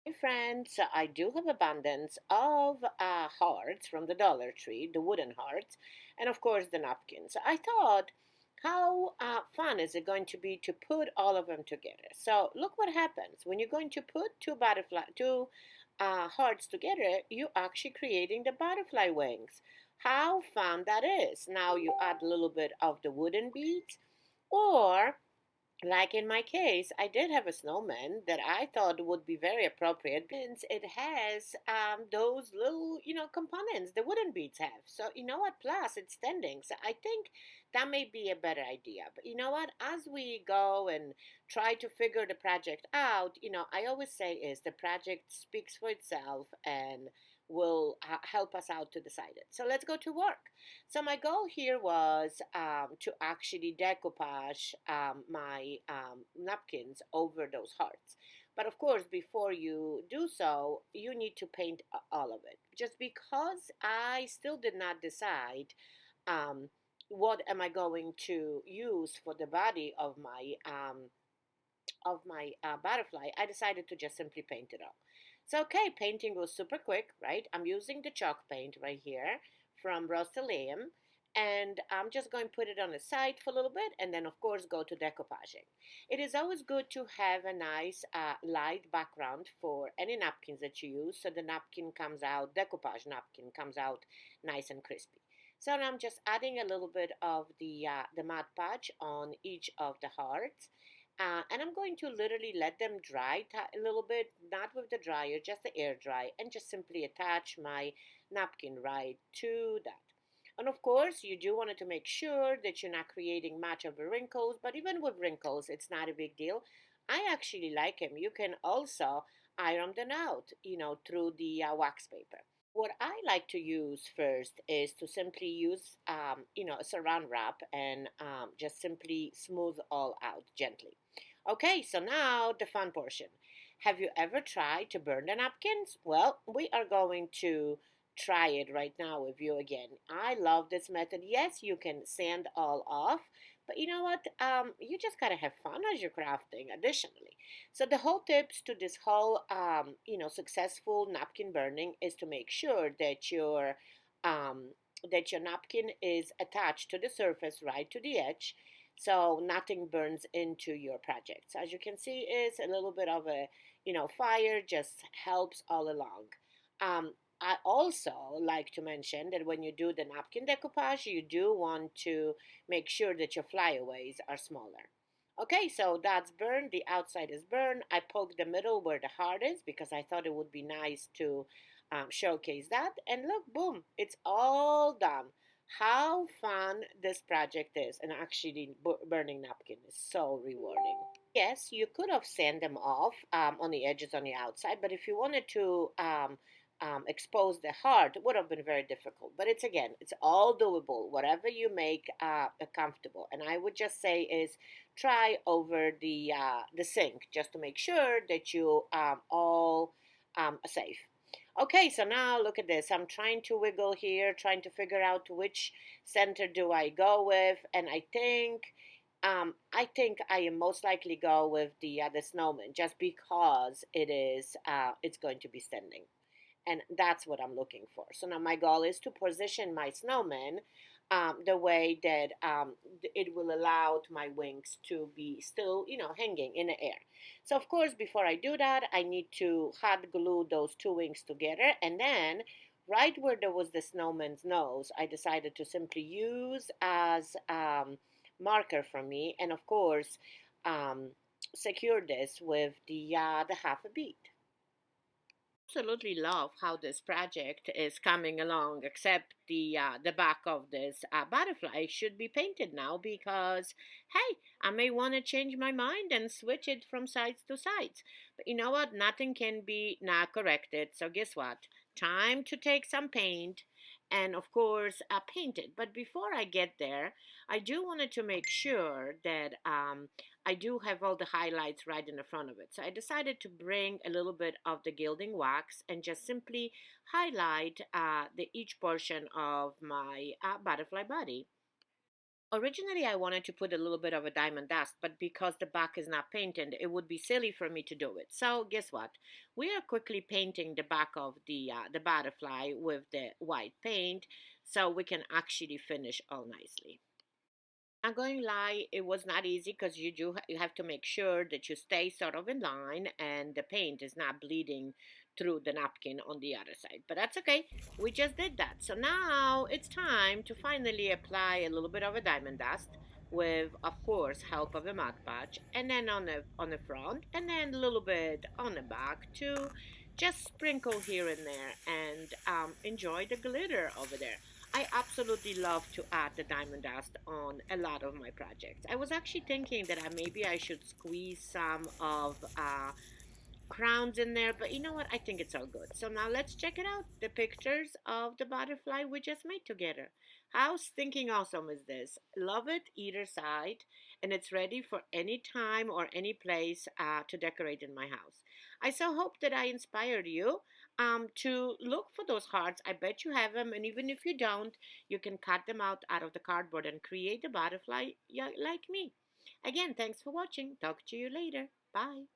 Hi friends, I do have abundance of hearts from the Dollar Tree, the wooden hearts, and of course the napkins. I thought, how fun is it going to be to put all of them together? So look what happens when you're going to put two hearts together. You actually creating the butterfly wings. How fun that is! Now you add a little bit of the wooden beads, or like in my case, I did have a snowman that I thought would be very appropriate since it has those little, components the wooden beads have. So, you know what? Plus, it's standing. So, I think that may be a better idea. But you know what? As we go and try to figure the project out, I always say is the project speaks for itself and will help us out to decide it. So, let's go to work. So my goal here was to actually decoupage my napkins over those hearts. But of course, before you do so, you need to paint all of it. Just because I still did not decide um, what am I going to use for the body of my butterfly, I decided to just simply paint it all. So, okay, painting was super quick, right? I'm using the chalk paint right here from Rust-Oleum, and I'm just going to put it on the side for a little bit, and then, of course, go to decoupaging. It is always good to have a nice light background for any napkins that you use, so the napkin comes out, decoupage napkin comes out nice and crispy. So now I'm just adding a little bit of the Mod Podge on each of the hearts. And I'm going to literally let them dry a little bit, not with the dryer, just the air dry, and just simply attach my napkin right to that. And of course, you do want to make sure that you're not creating much of the wrinkles, but even with wrinkles, it's not a big deal. I actually like them. You can also iron them out, through the wax paper. What I like to use first is to simply use, a saran wrap and just simply smooth all out gently. Okay, so now the fun portion. Have you ever tried to burn the napkins? Well, we are going to try it right now with you again. I love this method. Yes, you can sand all off, but you know what? You just gotta have fun as you're crafting. Additionally, so the whole tips to this whole, successful napkin burning is to make sure um, that your napkin is attached to the surface, right to the edge, so nothing burns into your project. So as you can see, is a little bit of a, fire just helps all along. Um, I also like to mention that when you do the napkin decoupage, you do want to make sure that your flyaways are smaller. Okay, so that's burned. The outside is burned. I poked the middle where the heart is because I thought it would be nice to showcase that. And look, boom, it's all done. How fun this project is, and actually burning napkin is so rewarding. Yes, you could have sand them off on the edges on the outside, but if you wanted to expose the heart, it would have been very difficult. But it's again, it's all doable. Whatever you make comfortable, and I would just say is try over the sink just to make sure that you all safe. Okay, so now look at this. I'm trying to wiggle here, trying to figure out which center do I go with, and I think I am most likely go with the snowman just because it's going to be standing, and that's what I'm looking for. So now my goal is to position my snowman the way that it will allow my wings to be still, hanging in the air. So of course, before I do that, I need to hot glue those two wings together, and then right where there was the snowman's nose, I decided to simply use as marker for me, and of course, um, secure this with the half a bead. Absolutely love how this project is coming along, except the back of this butterfly should be painted now because hey, I may want to change my mind and switch it from sides to sides. But you know what? Nothing can be not corrected. So guess what? Time to take some paint and of course paint it. But before I get there, I do wanted to make sure that I do have all the highlights right in the front of it. So I decided to bring a little bit of the gilding wax and just simply highlight the each portion of my butterfly body. Originally, I wanted to put a little bit of a diamond dust, but because the back is not painted, it would be silly for me to do it. So guess what? We are quickly painting the back of the butterfly with the white paint, so we can actually finish all nicely. I'm going to lie, it was not easy because you have to make sure that you stay sort of in line and the paint is not bleeding through the napkin on the other side. But that's okay. We just did that. So now it's time to finally apply a little bit of a diamond dust with, of course, help of a Mod Podge, and then on the front, and then a little bit on the back too. Just sprinkle here and there, and enjoy the glitter over there. I absolutely love to add the diamond dust on a lot of my projects. I was actually thinking that maybe I should squeeze some of crowns in there, but you know what? I think it's all good. So now let's check it out. The pictures of the butterfly we just made together. How stinking awesome is this? Love it either side, and it's ready for any time or any place to decorate in my house. I so hope that I inspired you to look for those hearts. I bet you have them, and even if you don't, you can cut them out of the cardboard and create a butterfly like me. Again, thanks for watching. Talk to you later. Bye.